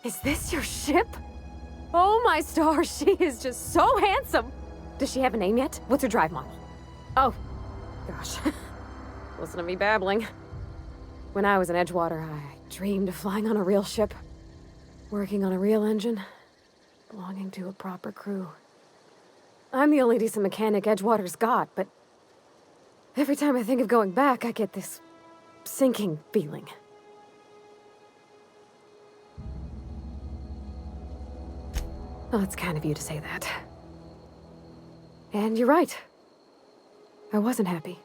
Is this your ship? Oh my stars, she is just so handsome! Does she have a name yet? What's her drive model? Oh, gosh. Listen to me babbling. When I was in Edgewater, I dreamed of flying on a real ship, working on a real engine, belonging to a proper crew. I'm the only decent mechanic Edgewater's got, but every time I think of going back, I get this sinking feeling. Well, it's kind of you to say that. And you're right. I wasn't happy.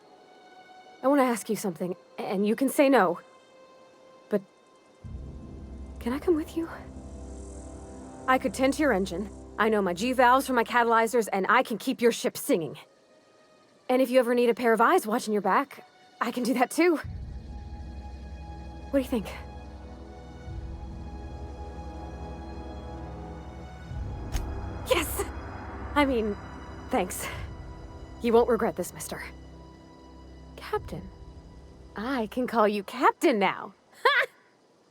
I want to ask you something, and you can say no. But can I come with you? I could tend to your engine. I know my G-valves from my catalyzers, and I can keep your ship singing. And if you ever need a pair of eyes watching your back, I can do that too. What do you think? Yes! I mean, thanks. You won't regret this, mister. Captain. I can call you Captain now. Ha!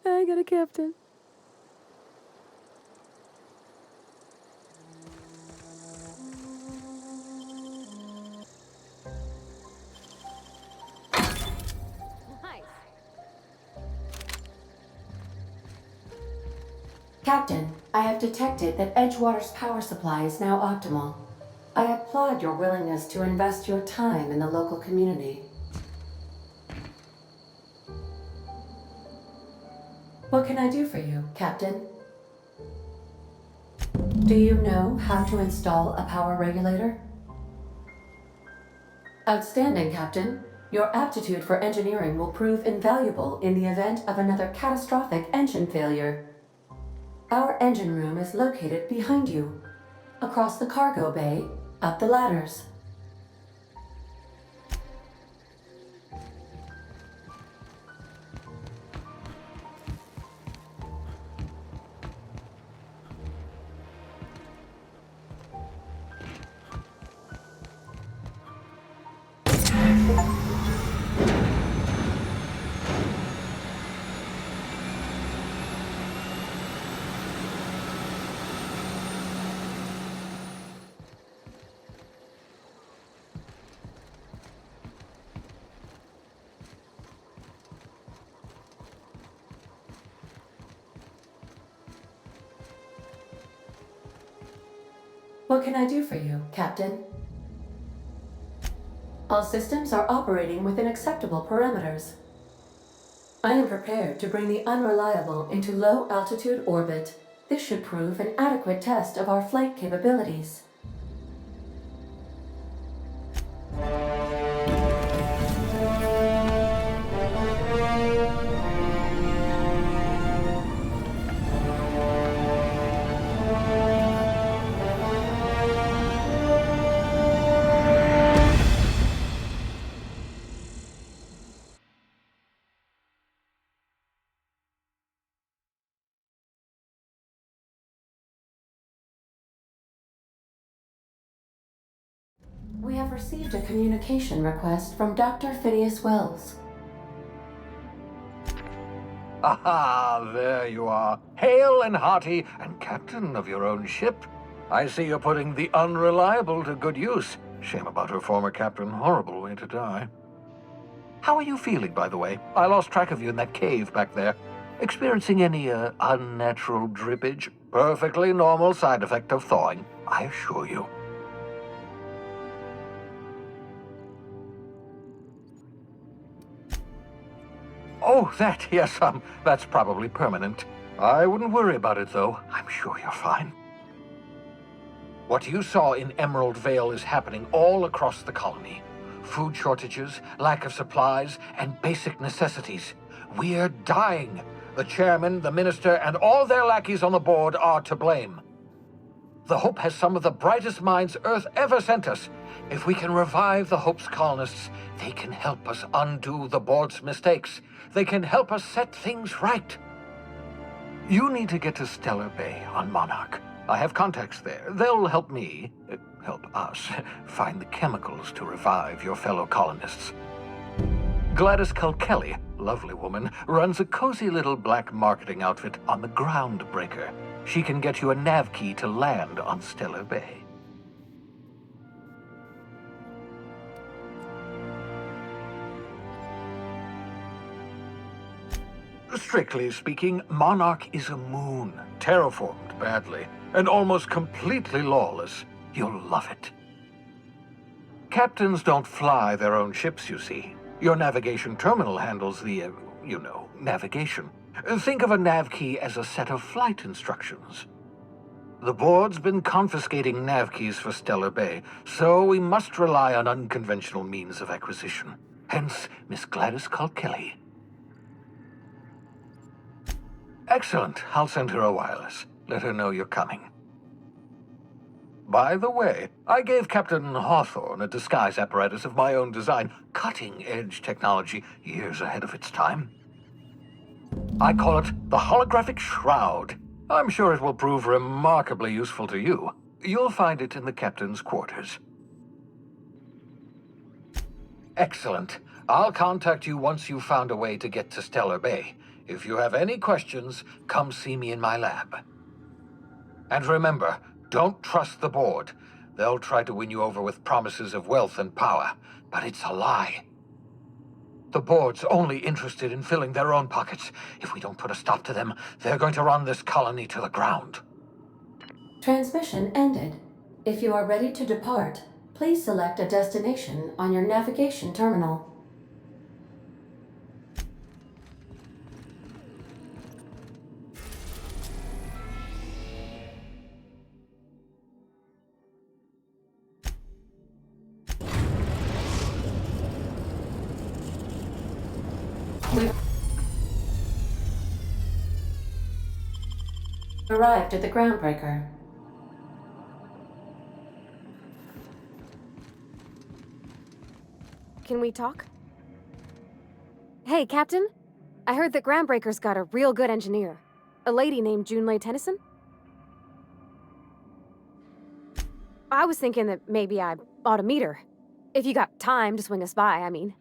I got a captain. Captain, I have detected that Edgewater's power supply is now optimal. I applaud your willingness to invest your time in the local community. What can I do for you, Captain? Do you know how to install a power regulator? Outstanding, Captain. Your aptitude for engineering will prove invaluable in the event of another catastrophic engine failure. Our engine room is located behind you, across the cargo bay, up the ladders. What can I do for you, Captain? All systems are operating within acceptable parameters. I am prepared to bring the unreliable into low-altitude orbit. This should prove an adequate test of our flight capabilities. We have received a communication request from Dr. Phineas Wells. Aha, there you are. Hale and hearty, and captain of your own ship. I see you're putting the unreliable to good use. Shame about her former captain. Horrible way to die. How are you feeling, by the way? I lost track of you in that cave back there. Experiencing any, unnatural drippage? Perfectly normal side effect of thawing, I assure you. Oh, that, yes, that's probably permanent. I wouldn't worry about it, though. I'm sure you're fine. What you saw in Emerald Vale is happening all across the colony. Food shortages, lack of supplies, and basic necessities. We're dying. The chairman, the minister, and all their lackeys on the board are to blame. The Hope has some of the brightest minds Earth ever sent us. If we can revive the Hope's colonists, they can help us undo the board's mistakes. They can help us set things right. You need to get to Stellar Bay on Monarch. I have contacts there. They'll help me, help us, find the chemicals to revive your fellow colonists. Gladys Kelly, lovely woman, runs a cozy little black marketing outfit on the Groundbreaker. She can get you a nav key to land on Stellar Bay. Strictly speaking, Monarch is a moon, terraformed badly, and almost completely lawless. You'll love it. Captains don't fly their own ships, you see. Your navigation terminal handles the, navigation. Think of a nav key as a set of flight instructions. The board's been confiscating nav keys for Stellar Bay, so we must rely on unconventional means of acquisition. Hence, Miss Gladys Kelly. Excellent. I'll send her a wireless. Let her know you're coming. By the way, I gave Captain Hawthorne a disguise apparatus of my own design, cutting-edge technology years ahead of its time. I call it the Holographic Shroud. I'm sure it will prove remarkably useful to you. You'll find it in the captain's quarters. Excellent. I'll contact you once you've found a way to get to Stellar Bay. If you have any questions, come see me in my lab. And remember, don't trust the board. They'll try to win you over with promises of wealth and power, but it's a lie. The board's only interested in filling their own pockets. If we don't put a stop to them, they're going to run this colony to the ground. Transmission ended. If you are ready to depart, please select a destination on your navigation terminal. We've arrived at the Groundbreaker. Can we talk? Hey, Captain. I heard that Groundbreaker's got a real good engineer. A lady named Junlei Tennyson. I was thinking that maybe I ought to meet her. If you got time to swing us by, I mean.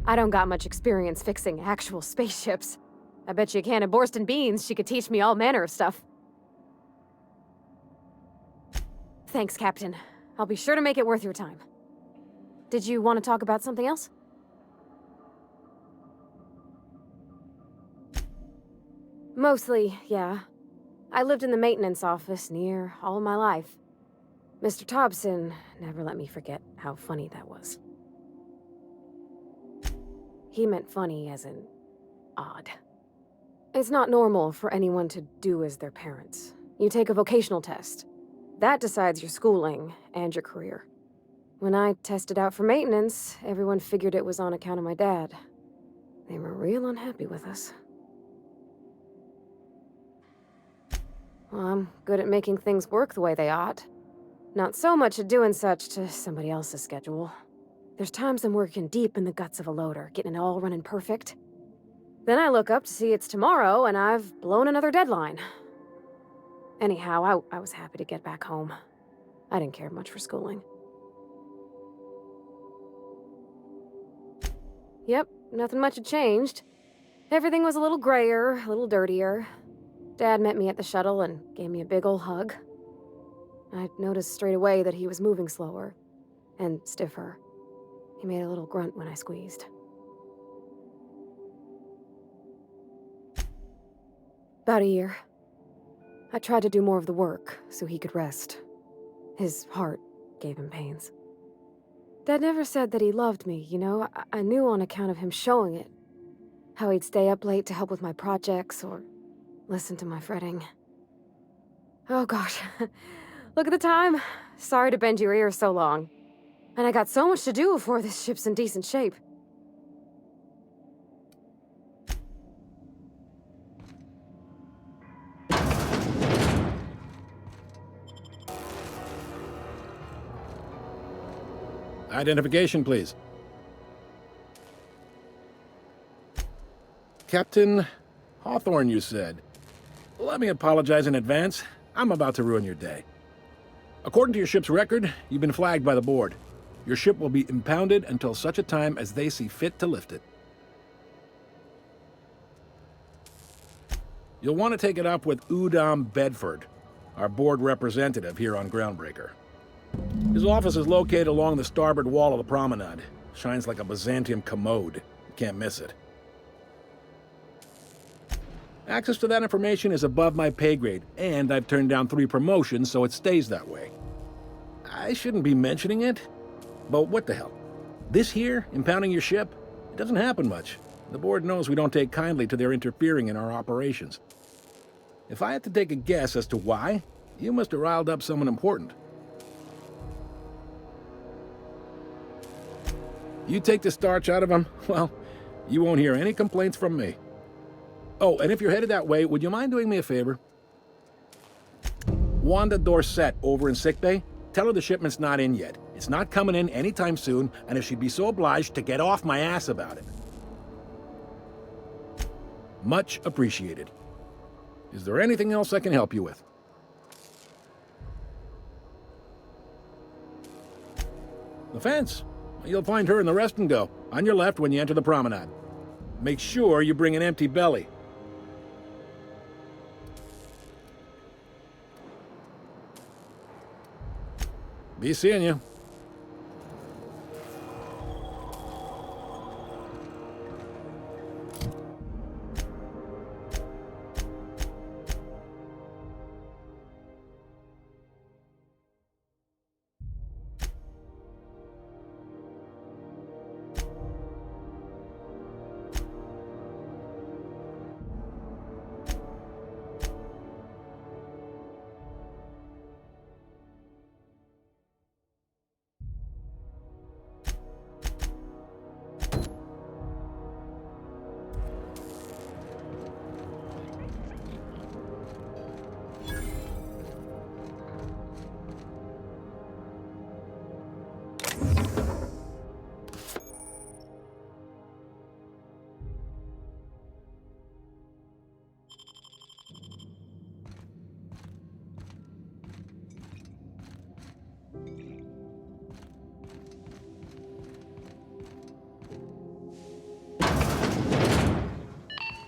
I don't got much experience fixing actual spaceships. I bet you a can of Borston beans she could teach me all manner of stuff. Thanks, Captain. I'll be sure to make it worth your time. Did you want to talk about something else? Mostly, yeah. I lived in the maintenance office near all my life. Mr. Thompson never let me forget how funny that was. He meant funny as in odd. It's not normal for anyone to do as their parents. You take a vocational test. That decides your schooling and your career. When I tested out for maintenance, everyone figured it was on account of my dad. They were real unhappy with us. Well, I'm good at making things work the way they ought. Not so much at doing such to somebody else's schedule. There's times I'm working deep in the guts of a loader, getting it all running perfect. Then I look up to see it's tomorrow, and I've blown another deadline. Anyhow, I was happy to get back home. I didn't care much for schooling. Yep, nothing much had changed. Everything was a little grayer, a little dirtier. Dad met me at the shuttle and gave me a big ol' hug. I noticed straight away that he was moving slower and stiffer. He made a little grunt when I squeezed. About a year. I tried to do more of the work so he could rest. His heart gave him pains. Dad never said that he loved me, you know? I knew on account of him showing it. How he'd stay up late to help with my projects or listen to my fretting. Oh gosh. Look at the time. Sorry to bend your ears so long. And I got so much to do before this ship's in decent shape. Identification, please. Captain Hawthorne, you said. Let me apologize in advance. I'm about to ruin your day. According to your ship's record, you've been flagged by the board. Your ship will be impounded until such a time as they see fit to lift it. You'll want to take it up with Udom Bedford, our board representative here on Groundbreaker. His office is located along the starboard wall of the promenade. Shines like a Byzantium commode. You can't miss it. Access to that information is above my pay grade, and I've turned down 3 promotions, so it stays that way. I shouldn't be mentioning it, but what the hell? This here, impounding your ship, it doesn't happen much. The board knows we don't take kindly to their interfering in our operations. If I had to take a guess as to why, you must have riled up someone important. You take the starch out of them, well, you won't hear any complaints from me. Oh, and if you're headed that way, would you mind doing me a favor? Wanda Dorset over in sickbay, tell her the shipment's not in yet. It's not coming in anytime soon, and if she'd be so obliged to get off my ass about it. Much appreciated. Is there anything else I can help you with? The fence. You'll find her in the rest and go, on your left when you enter the promenade. Make sure you bring an empty belly. Be seeing you.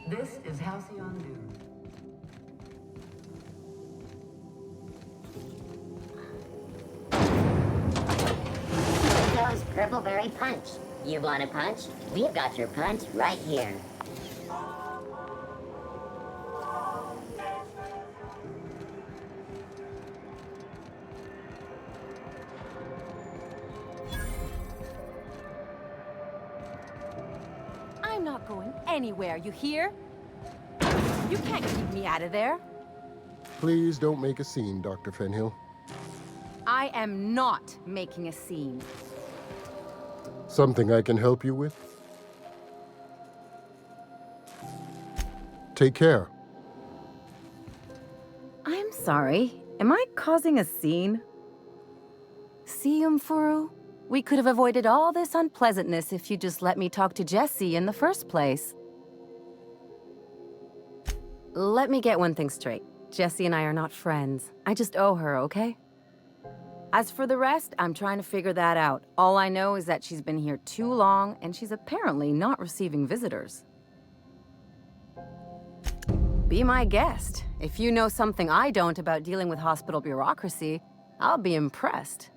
This is Halcyon Noon. Goes Purpleberry Punch. You want a punch? We've got your punch right here. I'm not going anywhere, you hear? You can't keep me out of there. Please don't make a scene, Dr. Fenhill. I am not making a scene. Something I can help you with? Take care. I'm sorry. Am I causing a scene? See, Umfuru? We could have avoided all this unpleasantness if you just let me talk to Jessie in the first place. Let me get one thing straight. Jessie and I are not friends. I just owe her, okay? As for the rest, I'm trying to figure that out. All I know is that she's been here too long, and she's apparently not receiving visitors. Be my guest. If you know something I don't about dealing with hospital bureaucracy, I'll be impressed.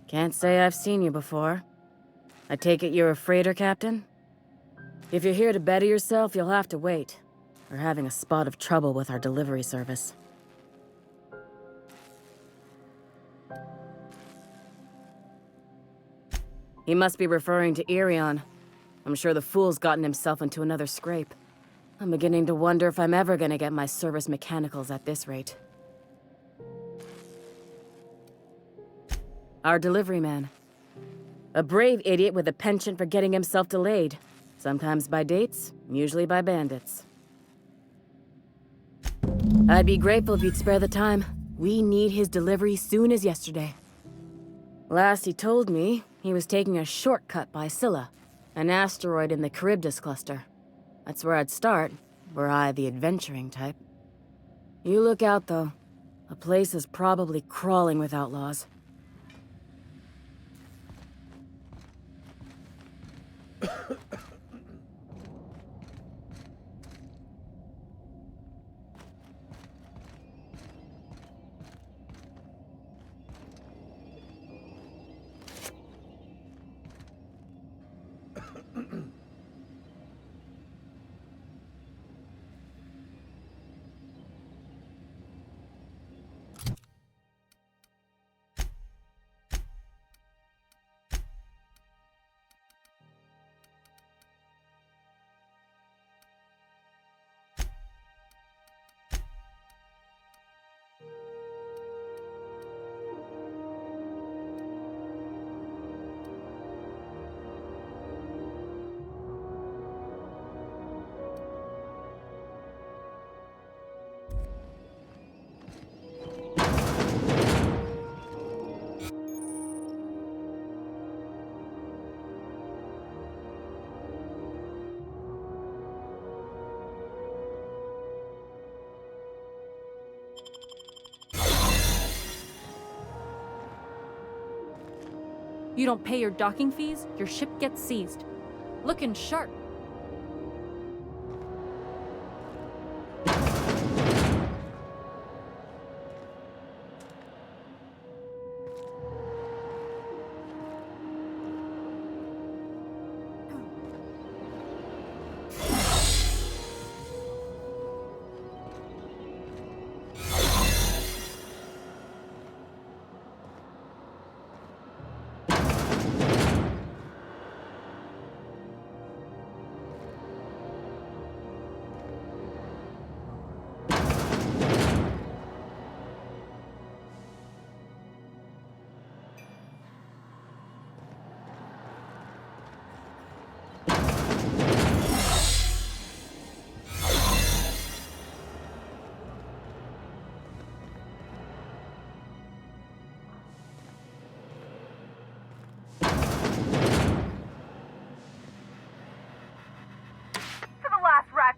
Can't say I've seen you before. I take it you're a freighter captain? If you're here to better yourself, you'll have to wait. We're having a spot of trouble with our delivery service. He must be referring to Irion. I'm sure the fool's gotten himself into another scrape. I'm beginning to wonder if I'm ever gonna get my service mechanicals at this rate. Our delivery man. A brave idiot with a penchant for getting himself delayed. Sometimes by dates, usually by bandits. I'd be grateful if you'd spare the time. We need his delivery soon as yesterday. Last he told me, he was taking a shortcut by Scylla, an asteroid in the Charybdis cluster. That's where I'd start, Were I the adventuring type. You look out, though. The place is probably crawling with outlaws. You don't pay your docking fees, your ship gets seized. Looking sharp.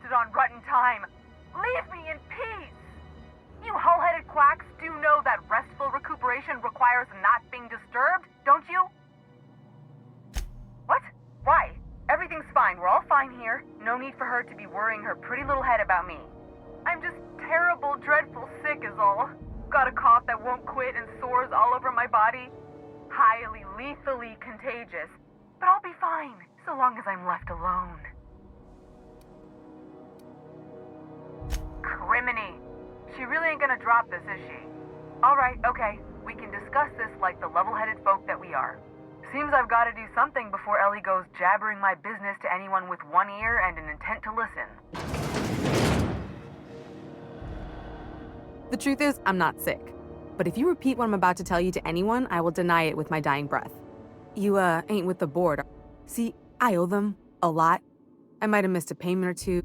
On rotten time. Leave me in peace! You hull-headed quacks do know that restful recuperation requires not being disturbed, don't you? What? Why? Everything's fine. We're all fine here. No need for her to be worrying her pretty little head about me. I'm just terrible, dreadful sick is all. Got a cough that won't quit and sores all over my body. Highly, lethally contagious. But I'll be fine, so long as I'm left alone. Criminy. She really ain't gonna drop this, is she? Alright, okay. We can discuss this like the level-headed folk that we are. Seems I've gotta do something before Ellie goes jabbering my business to anyone with one ear and an intent to listen. The truth is, I'm not sick. But if you repeat what I'm about to tell you to anyone, I will deny it with my dying breath. You, ain't with the board. See, I owe them a lot. I might have missed a payment or two.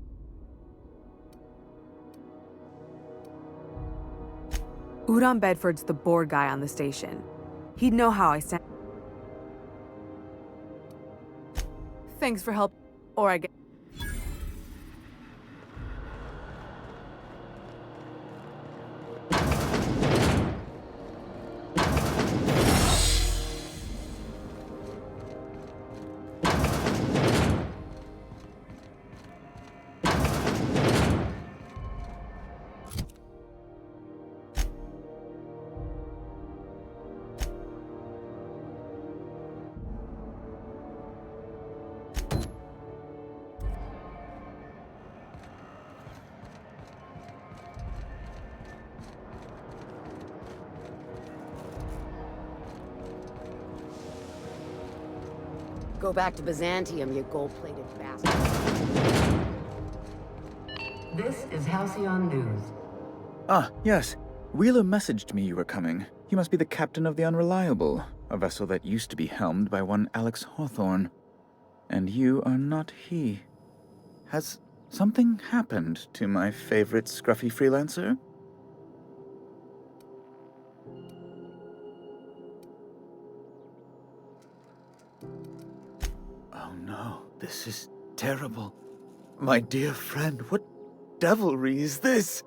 Udon Bedford's the board guy on the station. He'd know how I stand. Thanks for help, or I get. Go back to Byzantium, you gold-plated bastard. This is Halcyon News. Ah, yes. Wheeler messaged me you were coming. He must be the captain of the Unreliable, a vessel that used to be helmed by one Alex Hawthorne. And you are not he. Has something happened to my favorite scruffy freelancer? Oh no, this is terrible. My dear friend, devilry is this?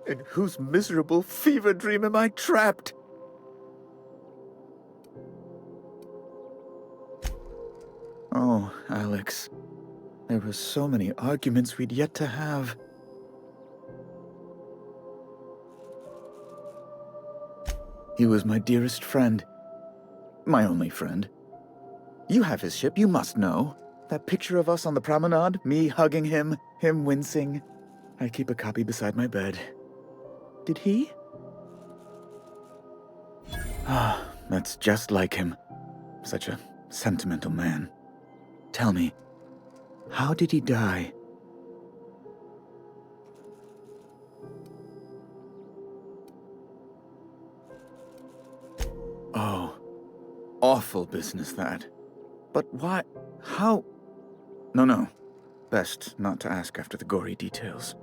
In whose miserable fever dream am I trapped? Oh, Alex. There were so many arguments we'd yet to have. He was my dearest friend. My only friend. You have his ship, you must know. That picture of us on the promenade, me hugging him, him wincing. I keep a copy beside my bed. Did he? Ah, that's just like him. Such a sentimental man. Tell me, how did he die? Oh, awful business that. But why? How? No. Best not to ask after the gory details.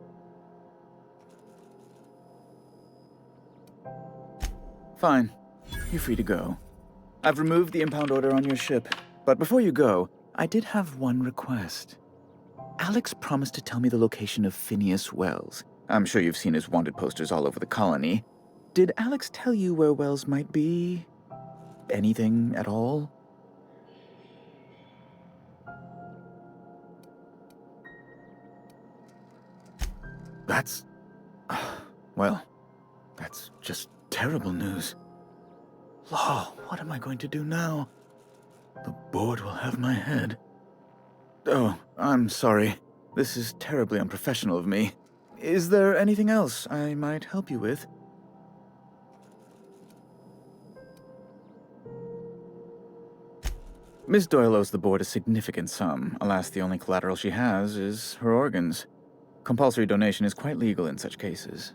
Fine. You're free to go. I've removed the impound order on your ship, but before you go, I did have one request. Alex promised to tell me the location of Phineas Wells. I'm sure you've seen his wanted posters all over the colony. Did Alex tell you where Wells might be? Anything at all? That's... well, that's just terrible news. Law, what am I going to do now? The board will have my head. Oh, I'm sorry. This is terribly unprofessional of me. Is there anything else I might help you with? Miss Doyle owes the board a significant sum. Alas, the only collateral she has is her organs. Compulsory donation is quite legal in such cases.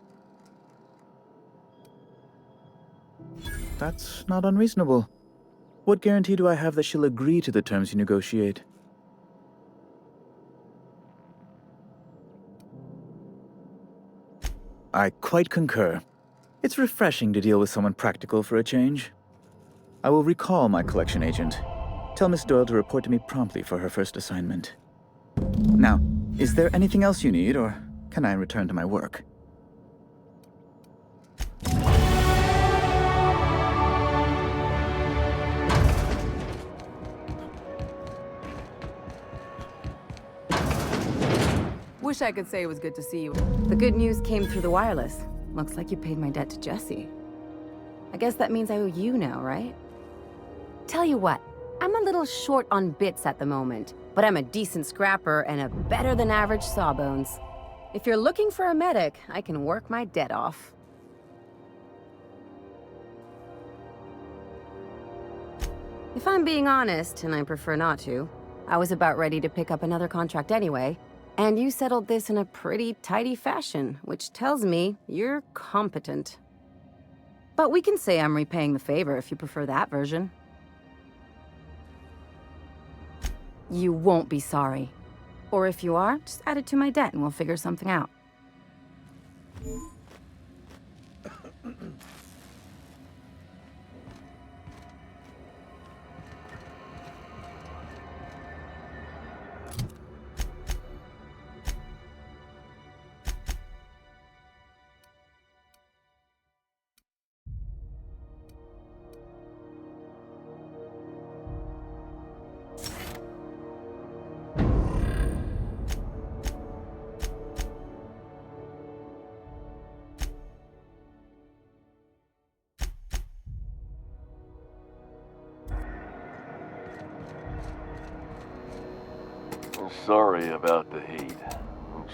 That's not unreasonable. What guarantee do I have that she'll agree to the terms you negotiate? I quite concur. It's refreshing to deal with someone practical for a change. I will recall my collection agent. Tell Miss Doyle to report to me promptly for her first assignment. Now, is there anything else you need, or can I return to my work? Wish I could say it was good to see you. The good news came through the wireless. Looks like you paid my debt to Jesse. I guess that means I owe you now, right? Tell you what, I'm a little short on bits at the moment, but I'm a decent scrapper and a better-than-average sawbones. If you're looking for a medic, I can work my debt off. If I'm being honest, and I prefer not to, I was about ready to pick up another contract anyway, and you settled this in a pretty tidy fashion, which tells me you're competent. But we can say I'm repaying the favor if you prefer that version. You won't be sorry. Or if you are, just add it to my debt and we'll figure something out. Sorry about the heat.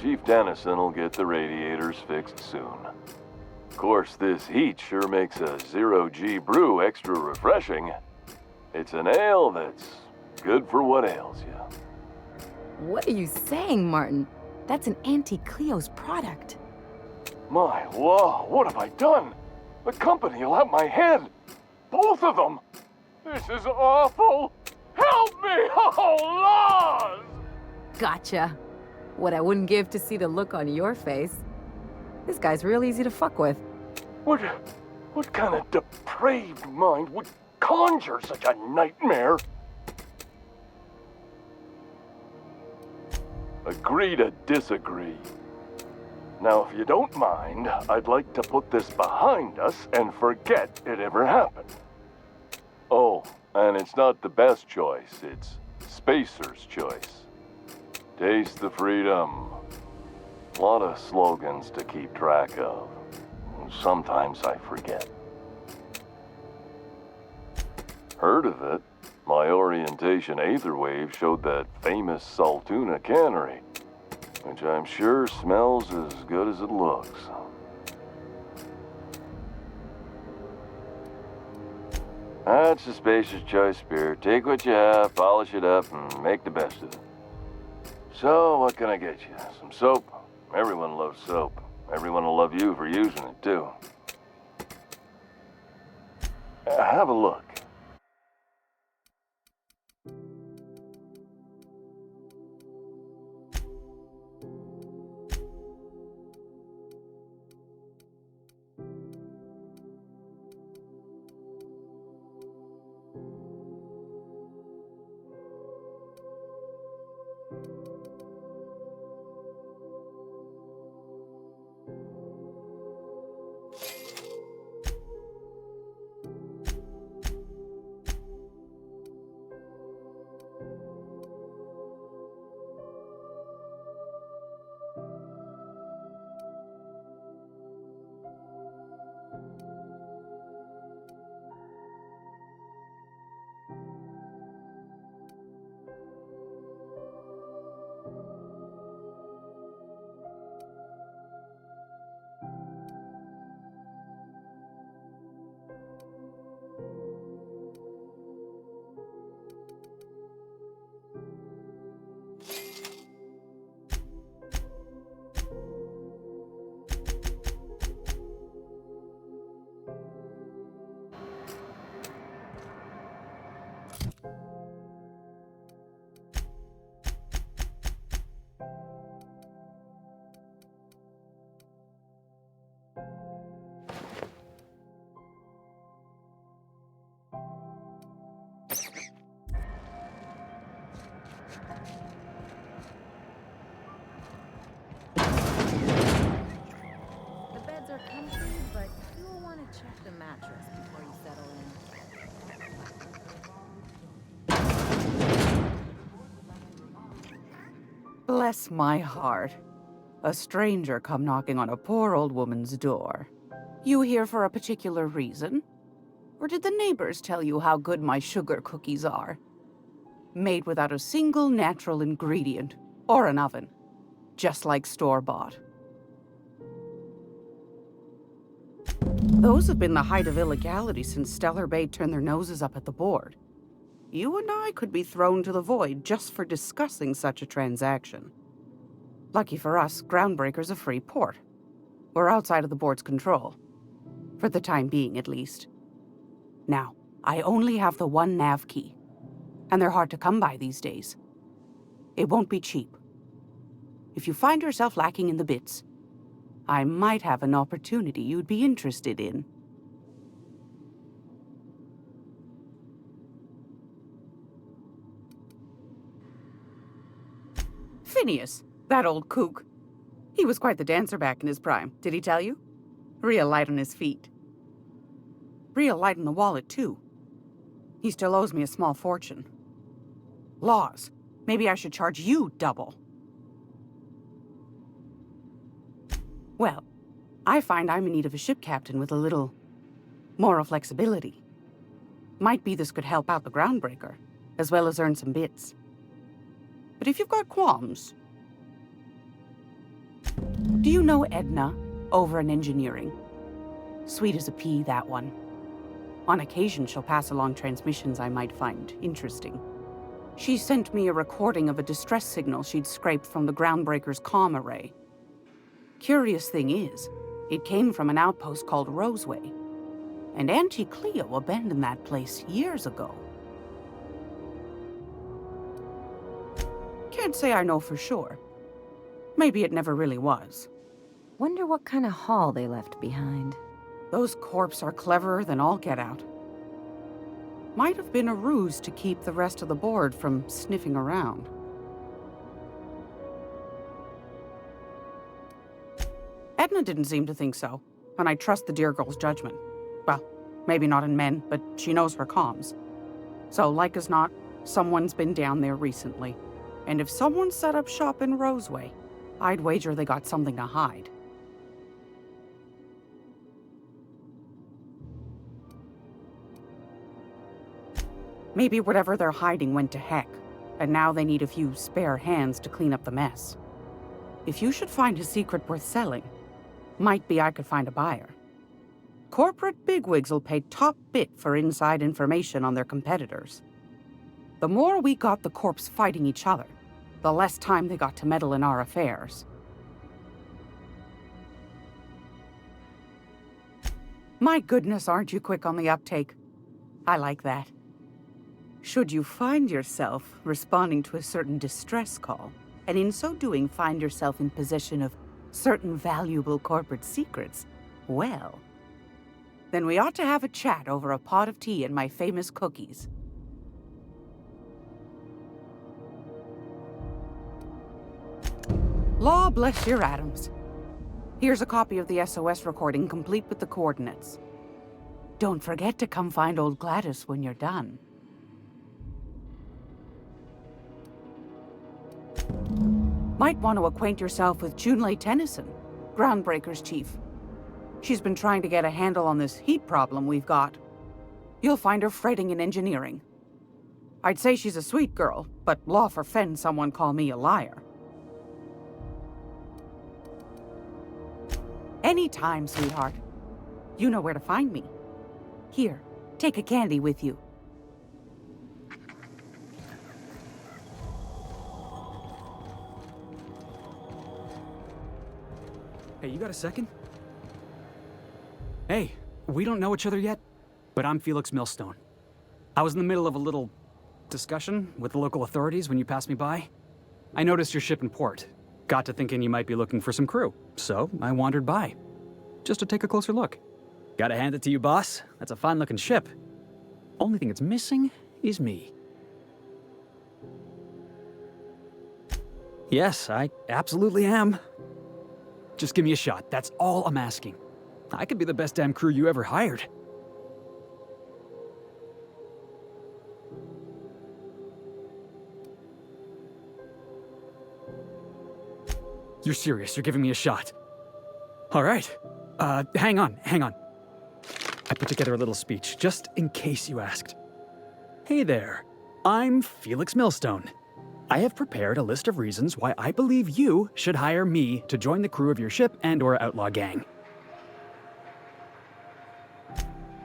Chief Dennison will get the radiators fixed soon. Of course, this heat sure makes a zero-G brew extra refreshing. It's an ale that's good for what ails you. What are you saying, Martin? That's an Auntie Cleo's product. My law, what have I done? The company will have my head. Both of them. This is awful. Help me! Oh, Lord! Gotcha. What I wouldn't give to see the look on your face. This guy's real easy to fuck with. What kind of depraved mind would conjure such a nightmare? Agree to disagree. Now, if you don't mind, I'd like to put this behind us and forget it ever happened. Oh, and it's not the best choice, it's Spacer's choice. Taste the freedom. A lot of slogans to keep track of. Sometimes I forget. Heard of it? My orientation aetherwave showed that famous Saltuna cannery, which I'm sure smells as good as it looks. That's a Spacer's choice, Spear. Take what you have, polish it up, and make the best of it. So, what can I get you? Some soap? Everyone loves soap. Everyone will love you for using it, too. Have a look. Bless my heart. A stranger come knocking on a poor old woman's door. You here for a particular reason? Or did the neighbors tell you how good my sugar cookies are? Made without a single natural ingredient, or an oven. Just like store-bought. Those have been the height of illegality since Stellar Bay turned their noses up at the board. You and I could be thrown to the void just for discussing such a transaction. Lucky for us, Groundbreaker's a free port. We're outside of the board's control. For the time being, at least. Now, I only have the one nav key. And they're hard to come by these days. It won't be cheap. If you find yourself lacking in the bits, I might have an opportunity you'd be interested in. Phineas, that old kook. He was quite the dancer back in his prime, did he tell you? Real light on his feet. Real light in the wallet, too. He still owes me a small fortune. Laws. Maybe I should charge you double. Well, I find I'm in need of a ship captain with a little moral flexibility. Might be this could help out the Groundbreaker, as well as earn some bits. But if you've got qualms... Do you know Edna, over in engineering? Sweet as a pea, that one. On occasion, she'll pass along transmissions I might find interesting. She sent me a recording of a distress signal she'd scraped from the Groundbreaker's comm array. Curious thing is, it came from an outpost called Roseway. And Auntie Cleo abandoned that place years ago. Can't say I know for sure. Maybe it never really was. Wonder what kind of haul they left behind. Those corps are cleverer than all get out. Might have been a ruse to keep the rest of the board from sniffing around. Edna didn't seem to think so, and I trust the dear girl's judgment. Well, maybe not in men, but she knows her comms. So, like as not, someone's been down there recently. And if someone set up shop in Roseway, I'd wager they got something to hide. Maybe whatever they're hiding went to heck, and now they need a few spare hands to clean up the mess. If you should find a secret worth selling, might be I could find a buyer. Corporate bigwigs will pay top bit for inside information on their competitors. The more we got the corps fighting each other, the less time they got to meddle in our affairs. My goodness, aren't you quick on the uptake? I like that. Should you find yourself responding to a certain distress call, and in so doing find yourself in possession of certain valuable corporate secrets, well, then we ought to have a chat over a pot of tea and my famous cookies. Law bless your atoms. Here's a copy of the SOS recording, complete with the coordinates. Don't forget to come find old Gladys when you're done. Might want to acquaint yourself with Junlei Tennyson, Groundbreaker's chief. She's been trying to get a handle on this heat problem we've got. You'll find her fretting in engineering. I'd say she's a sweet girl, but law forfend someone call me a liar. Anytime, sweetheart. You know where to find me. Here, take a candy with you. Hey, you got a second? Hey, we don't know each other yet, but I'm Felix Millstone. I was in the middle of a little discussion with the local authorities when you passed me by. I noticed your ship in port. Got to thinking you might be looking for some crew, so I wandered by, just to take a closer look. Gotta hand it to you, boss. That's a fine-looking ship. Only thing it's missing is me. Yes, I absolutely am. Just give me a shot. That's all I'm asking. I could be the best damn crew you ever hired. You're serious? You're giving me a shot? All right. Hang on. I put together a little speech, just in case you asked. Hey there. I'm Felix Millstone. I have prepared a list of reasons why I believe you should hire me to join the crew of your ship and/or outlaw gang.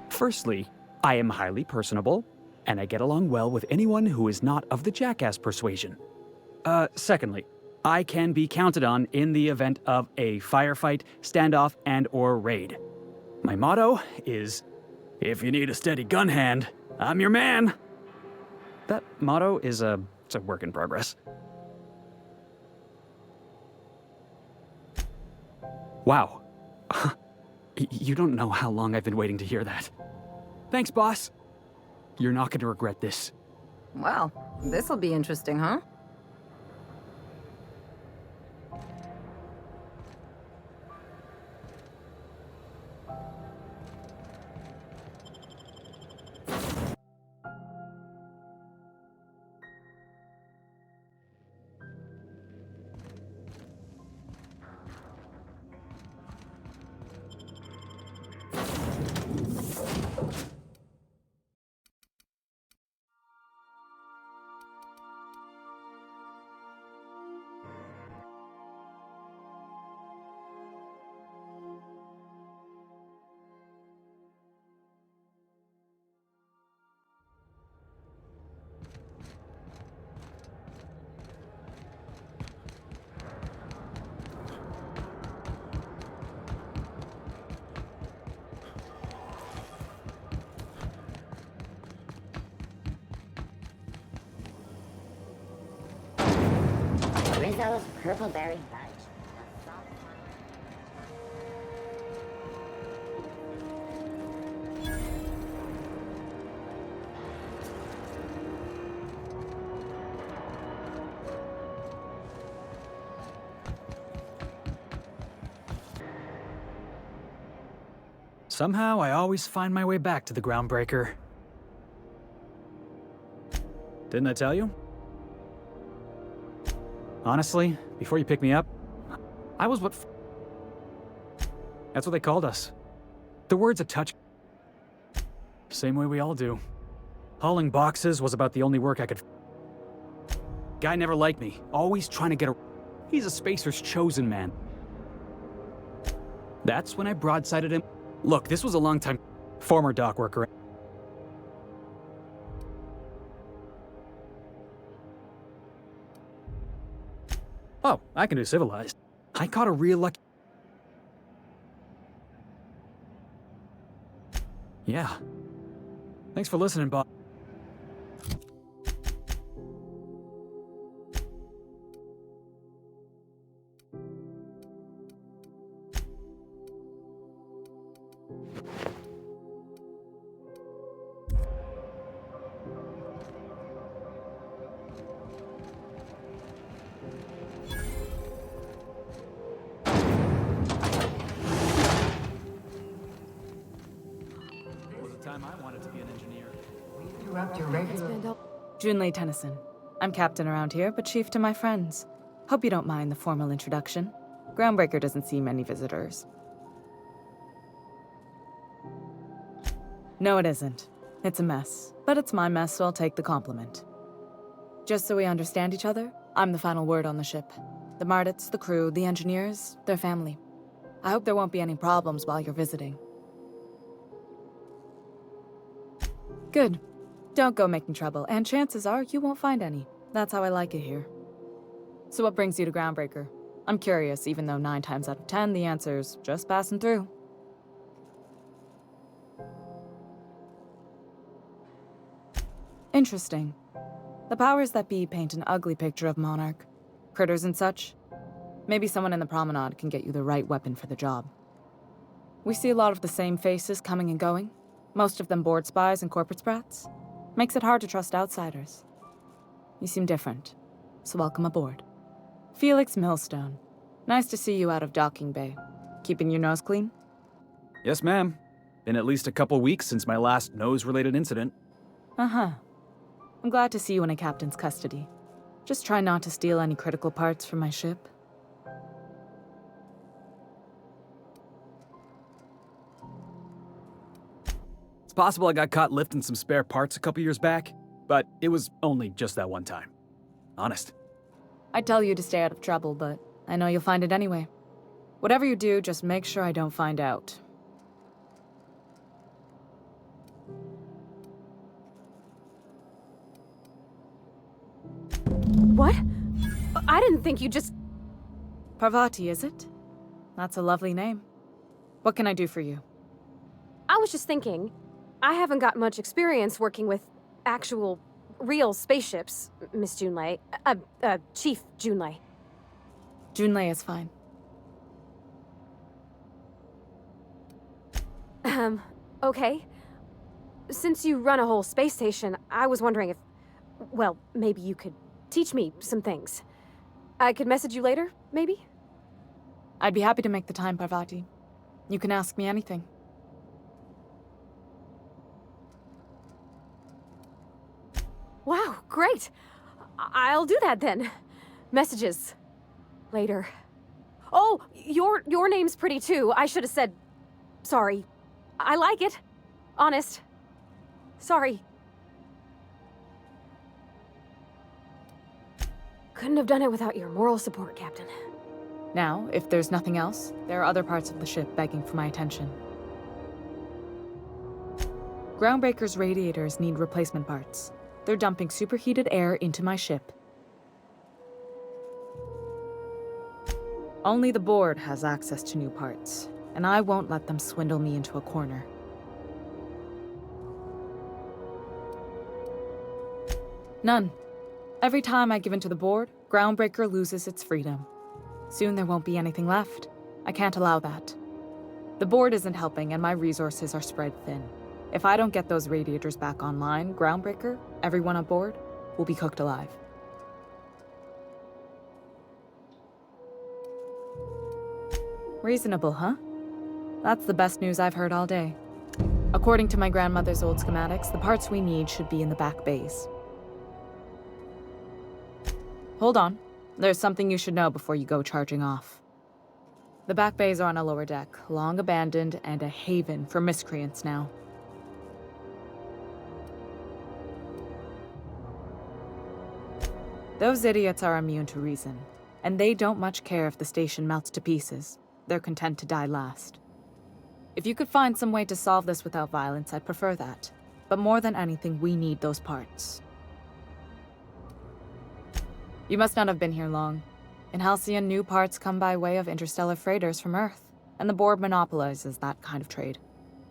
Firstly, I am highly personable, and I get along well with anyone who is not of the jackass persuasion. Secondly, I can be counted on in the event of a firefight, standoff, and/or raid. My motto is, if you need a steady gun hand, I'm your man. That motto is it's a work in progress. Wow. You don't know how long I've been waiting to hear that. Thanks, boss. You're not going to regret this. Well, this'll be interesting, huh? Rizzo's Purple Berry Bunch. somehow I always find my way back to the Groundbreaker. Didn't I tell you? Honestly, before you picked me up, I was That's what they called us. The word's a touch. Same way we all do. Hauling boxes was about the only work I could. Guy never liked me, always trying to get a. He's a spacer's chosen man. That's when I broadsided him. Look, this was a long time. Former dock worker. Oh, I can do civilized. I caught a real lucky. Yeah. Thanks for listening, Bob. I wanted to be an engineer. Interrupt your regular. Junlei Tennyson. I'm captain around here, but chief to my friends. Hope you don't mind the formal introduction. Groundbreaker doesn't see many visitors. No, it isn't. It's a mess. But it's my mess, so I'll take the compliment. Just so we understand each other, I'm the final word on the ship. The Mardits, the crew, the engineers, their family. I hope there won't be any problems while you're visiting. Good. Don't go making trouble, and chances are you won't find any. That's how I like it here. So what brings you to Groundbreaker? I'm curious, even though 9 times out of 10 the answer's just passing through. Interesting. The powers that be paint an ugly picture of Monarch. Critters and such. Maybe someone in the promenade can get you the right weapon for the job. We see a lot of the same faces coming and going. Most of them board spies and corporate sprats. Makes it hard to trust outsiders. You seem different, so welcome aboard. Felix Millstone. Nice to see you out of docking bay. Keeping your nose clean? Yes, ma'am. Been at least a couple weeks since my last nose-related incident. Uh-huh. I'm glad to see you in a captain's custody. Just try not to steal any critical parts from my ship. It's possible I got caught lifting some spare parts a couple years back, but it was only just that one time. Honest. I'd tell you to stay out of trouble, but I know you'll find it anyway. Whatever you do, just make sure I don't find out. What? I didn't think you just... Parvati, is it? That's a lovely name. What can I do for you? I was just thinking, I haven't got much experience working with actual, real spaceships, Miss Junlei. Chief Junlei. Junlei is fine. Okay. Since you run a whole space station, I was wondering if... Well, maybe you could teach me some things. I could message you later, maybe? I'd be happy to make the time, Parvati. You can ask me anything. Wow, great! I'll do that then. Messages. Later. Oh, your name's pretty too. I should have said... Sorry. I like it. Honest. Sorry. Couldn't have done it without your moral support, Captain. Now, if there's nothing else, there are other parts of the ship begging for my attention. Groundbreaker's radiators need replacement parts. They're dumping superheated air into my ship. Only the board has access to new parts, and I won't let them swindle me into a corner. None. Every time I give in to the board, Groundbreaker loses its freedom. Soon there won't be anything left. I can't allow that. The board isn't helping, and my resources are spread thin. If I don't get those radiators back online, Groundbreaker, everyone on board, will be cooked alive. Reasonable, huh? That's the best news I've heard all day. According to my grandmother's old schematics, the parts we need should be in the back bays. Hold on. There's something you should know before you go charging off. The back bays are on a lower deck, long abandoned and a haven for miscreants now. Those idiots are immune to reason, and they don't much care if the station melts to pieces. They're content to die last. If you could find some way to solve this without violence, I'd prefer that. But more than anything, we need those parts. You must not have been here long. In Halcyon, new parts come by way of interstellar freighters from Earth, and the board monopolizes that kind of trade.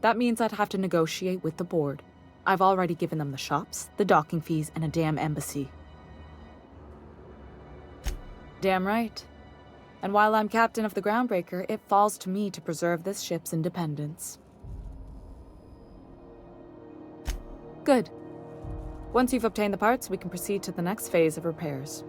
That means I'd have to negotiate with the board. I've already given them the shops, the docking fees, and a damn embassy. Damn right. And while I'm captain of the Groundbreaker, it falls to me to preserve this ship's independence. Good. Once you've obtained the parts, we can proceed to the next phase of repairs.